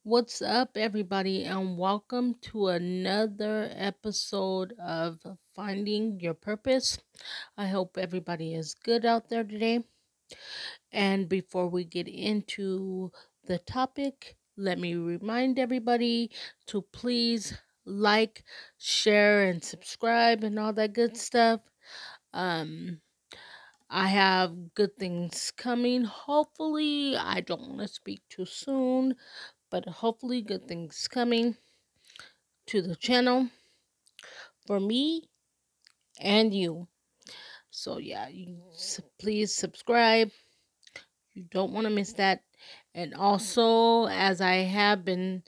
What's up, everybody, and welcome to another episode of Finding Your Purpose. I hope everybody is good out there today. And before we get into the topic, let me remind everybody to please like, share, and subscribe, and all that good stuff. Um, I have good things coming. Hopefully, I don't want to speak too soon, but hopefully good things coming to the channel for me and you. So yeah, please subscribe. You don't want to miss that. And also, as I have been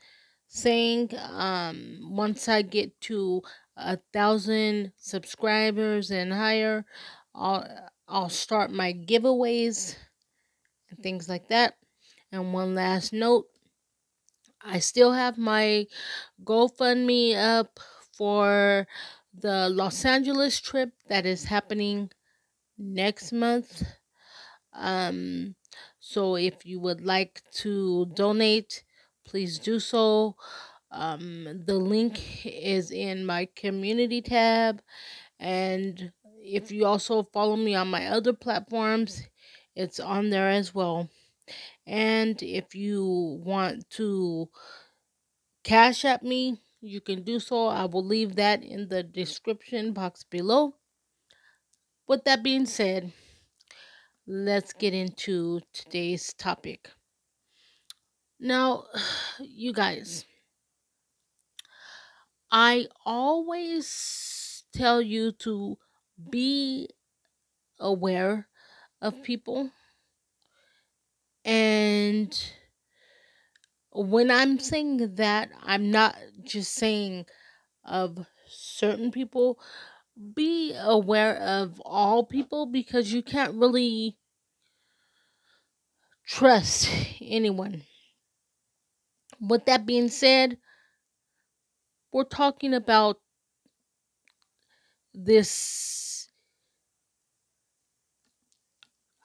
saying, once I get to 1,000 subscribers and higher, I'll start my giveaways and things like that. And one last note, I still have my GoFundMe up for the Los Angeles trip that is happening next month. Um, so if you would like to donate, please do so. The link is in my community tab, and if you also follow me on my other platforms, it's on there as well. And if you want to cash at me, you can do so. I will leave that in the description box below. With that being said, let's get into today's topic. Now, you guys, I always tell you to be aware of people. And when I'm saying that, I'm not just saying of certain people. Be aware of all people because you can't really trust anyone. With that being said, we're talking about this.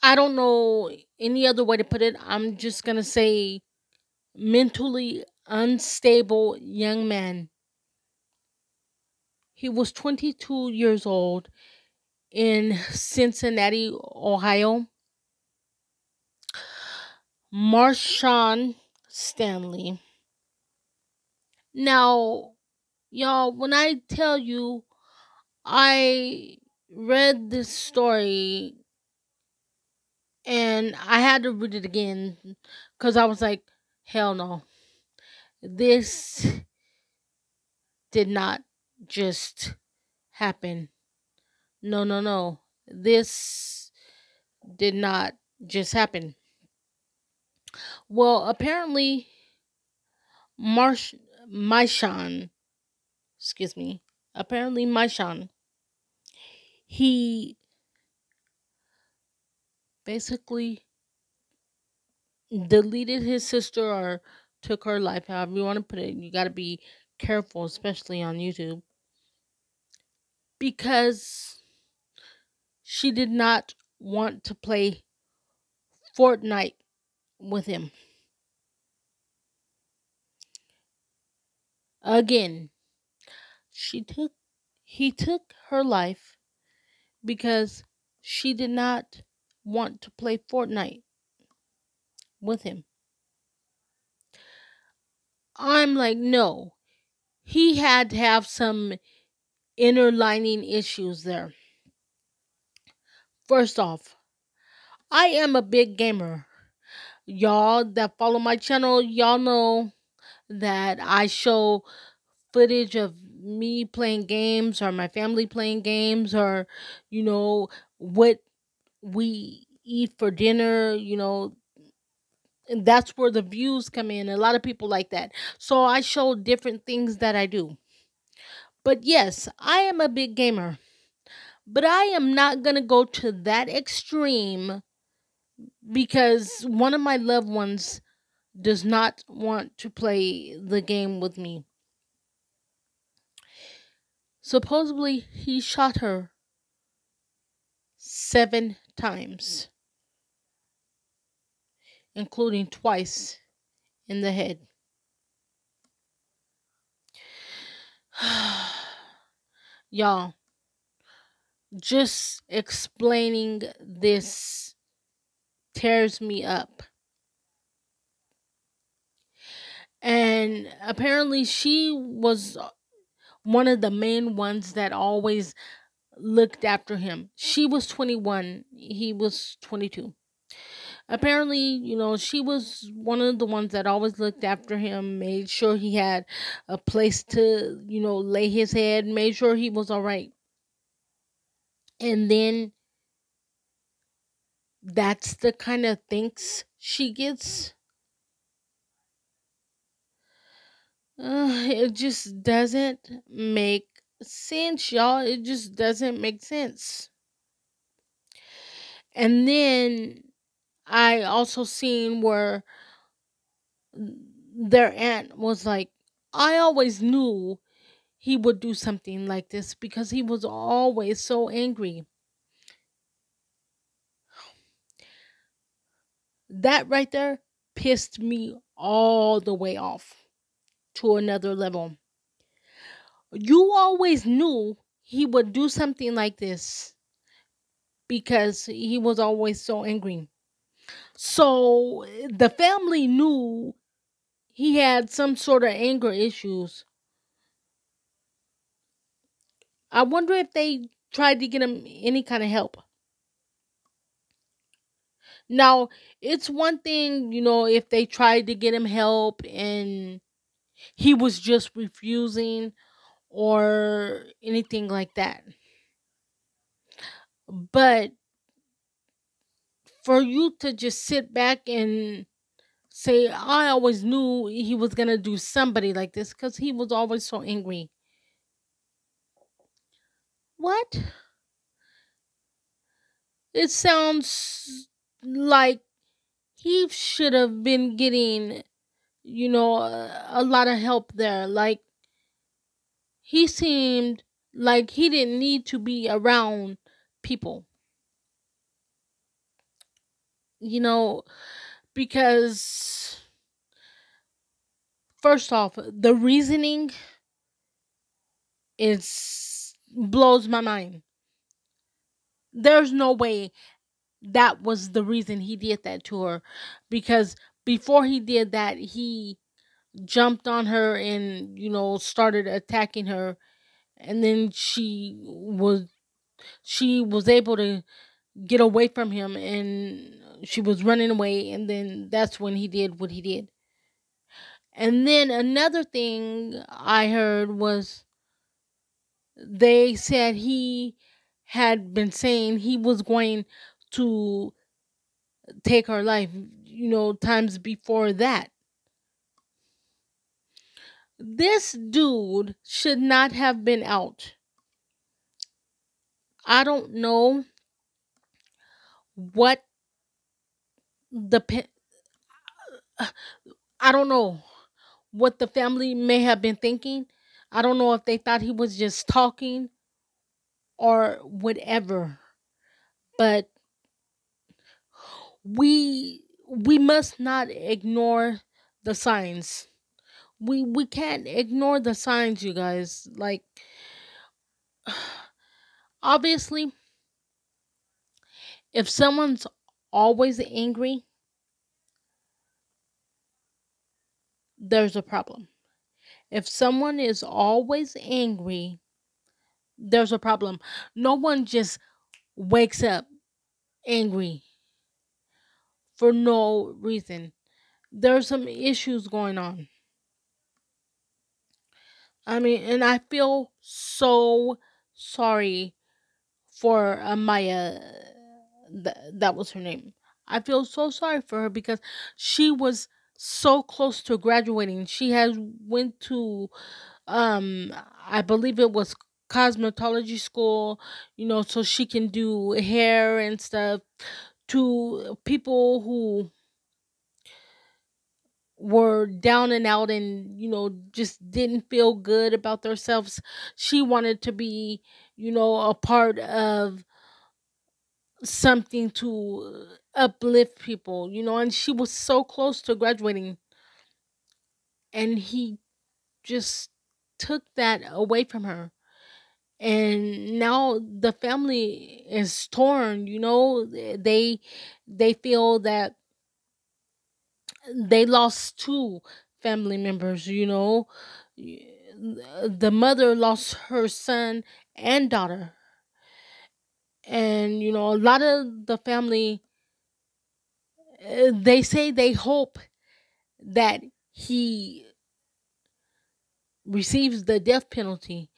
I don't know any other way to put it. I'm just going to say mentally unstable young man. He was 22 years old in Cincinnati, Ohio. Myshawn Stanley. Now, y'all, when I tell you I read this story and I had to read it again because I was like, hell no. This did not just happen. No, no, no. This did not just happen. Well, apparently, Myshawn, excuse me, apparently Myshawn, he basically deleted his sister or took her life, however you want to put it. You got to be careful, especially on YouTube, because she did not want to play Fortnite with him. Again, he took her life because she did not want to play Fortnite with him. I'm like, no. He had to have some inner lining issues there. First off, I am a big gamer. Y'all that follow my channel, y'all know that I show footage of me playing games or my family playing games or, what we eat for dinner, and that's where the views come in. A lot of people like that. So I show different things that I do. But yes, I am a big gamer. But I am not going to go to that extreme because one of my loved ones does not want to play the game with me. Supposedly, he shot her 7 times, including twice in the head. Y'all, just explaining this tears me up. And apparently, she was one of the main ones that always looked after him. She was 21, he was 22. Apparently, she was one of the ones that always looked after him, made sure he had a place to, lay his head, made sure he was all right. And then that's the kind of thanks she gets. It just doesn't make sense, y'all. It just doesn't make sense. And then I also seen where their aunt was like, I always knew he would do something like this because he was always so angry. That right there pissed me all the way off to another level. You always knew he would do something like this because he was always so angry. So the family knew he had some sort of anger issues. I wonder if they tried to get him any kind of help. Now, it's one thing, if they tried to get him help and he was just refusing or anything like that. But for you to just sit back and say, I always knew he was going to do somebody like this because he was always so angry. What? It sounds like he should have been getting, a lot of help there. Like, he seemed like he didn't need to be around people, you know, because first off, the reasoning is blows my mind. There's no way that was the reason he did that to her, because before he did that, he jumped on her and started attacking her, and then she was able to get away from him, and she was running away, and then that's when he did what he did. And then another thing I heard was they said he had been saying he was going to take her life, times before that. This dude should not have been out. I don't know what the I don't know what the family may have been thinking. I don't know if they thought he was just talking or whatever. But we must not ignore the signs. We can't ignore the signs, you guys. Like, obviously, if someone's always angry, there's a problem. If someone is always angry, there's a problem. No one just wakes up angry for no reason. There's some issues going on. I mean, and I feel so sorry for Maya. That was her name. I feel so sorry for her because she was so close to graduating. She has went to I believe it was cosmetology school, so she can do hair and stuff to people who were down and out and just didn't feel good about themselves. She wanted to be a part of something to uplift people, and she was so close to graduating, and he just took that away from her. And now the family is torn, they feel that they lost two family members, the mother lost her son and daughter. And a lot of the family, they say they hope that he receives the death penalty,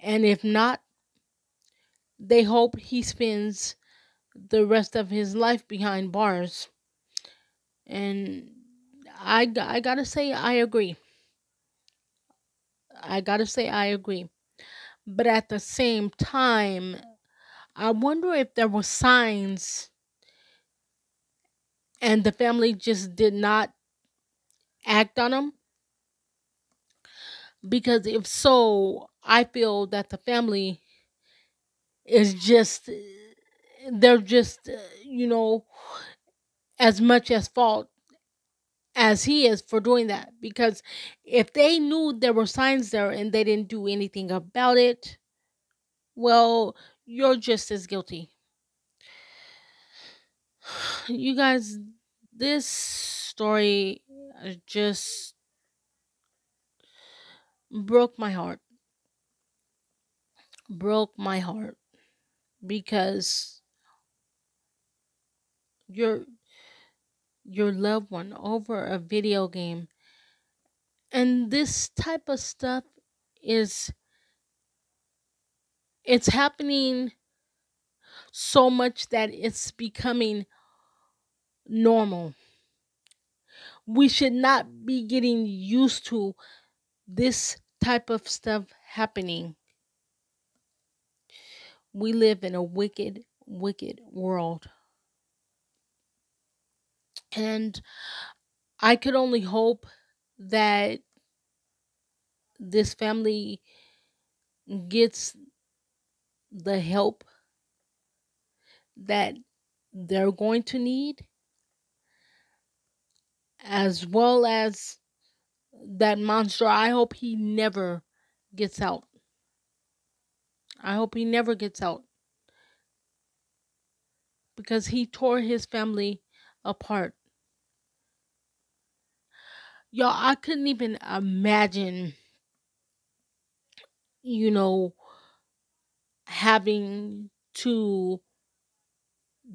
and if not, they hope he spends the rest of his life behind bars. And I gotta say I agree. I gotta say I agree. But at the same time, I wonder if there were signs and the family just did not act on them. Because if so, I feel that the family is just, they're just, as much as fault as he is for doing that. Because if they knew there were signs there and they didn't do anything about it, well, you're just as guilty. You guys, this story just broke my heart. Broke my heart because your your loved one over a video game. And this type of stuff is, it's happening so much that it's becoming normal. We should not be getting used to this type of stuff happening. We live in a wicked, wicked world. And I could only hope that this family gets the help that they're going to need, as well as that monster. I hope he never gets out. I hope he never gets out because he tore his family apart. Y'all, I couldn't even imagine, you know, having to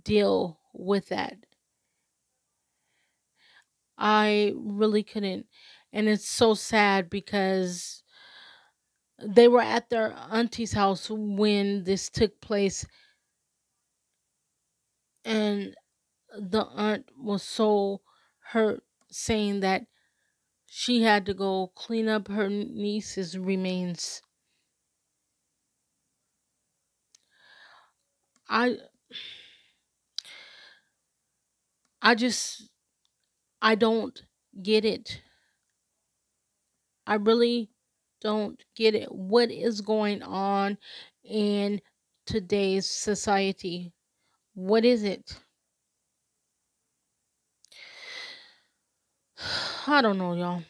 deal with that. I really couldn't. And it's so sad because they were at their auntie's house when this took place, and the aunt was so hurt, saying that she had to go clean up her niece's remains. I I just I don't get it. I really don't get it. What is going on in today's society? What is it? I don't know, y'all.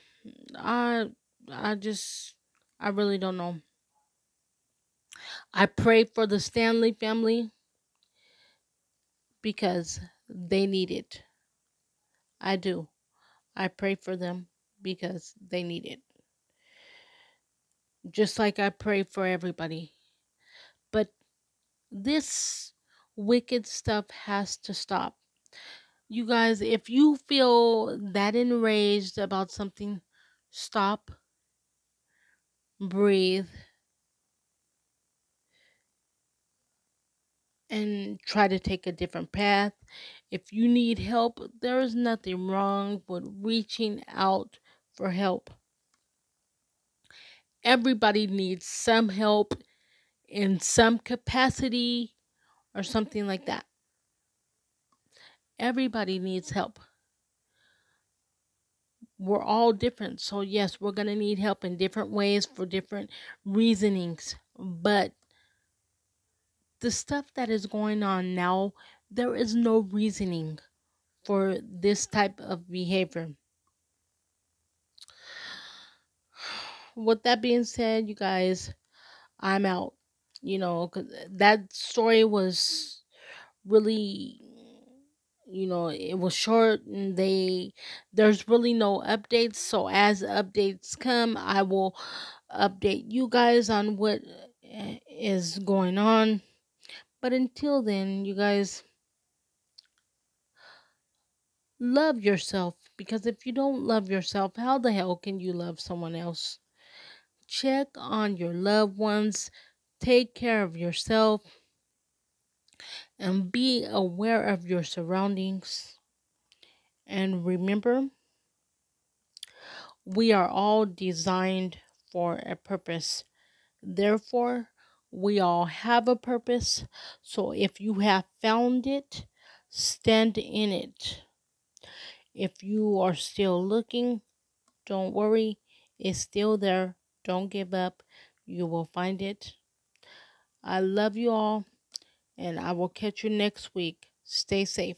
I I just I really don't know. I pray for the Stanley family because they need it. I do. I pray for them because they need it. Just like I pray for everybody. But this wicked stuff has to stop. You guys, if you feel that enraged about something, stop, breathe, and try to take a different path. If you need help, there is nothing wrong with reaching out for help. Everybody needs some help in some capacity or something like that. Everybody needs help. We're all different. So, yes, we're going to need help in different ways for different reasonings. But the stuff that is going on now, there is no reasoning for this type of behavior. with that being said, you guys, I'm out. 'Cause that story was really, it was short, and there's really no updates. So as updates come, I will update you guys on what is going on. But until then, you guys, love yourself, because if you don't love yourself, how the hell can you love someone else? Check on your loved ones, take care of yourself, and be aware of your surroundings. And remember, we are all designed for a purpose. Therefore, we all have a purpose. So if you have found it, stand in it. If you are still looking, don't worry, it's still there. Don't give up. You will find it. I love you all, and I will catch you next week. Stay safe.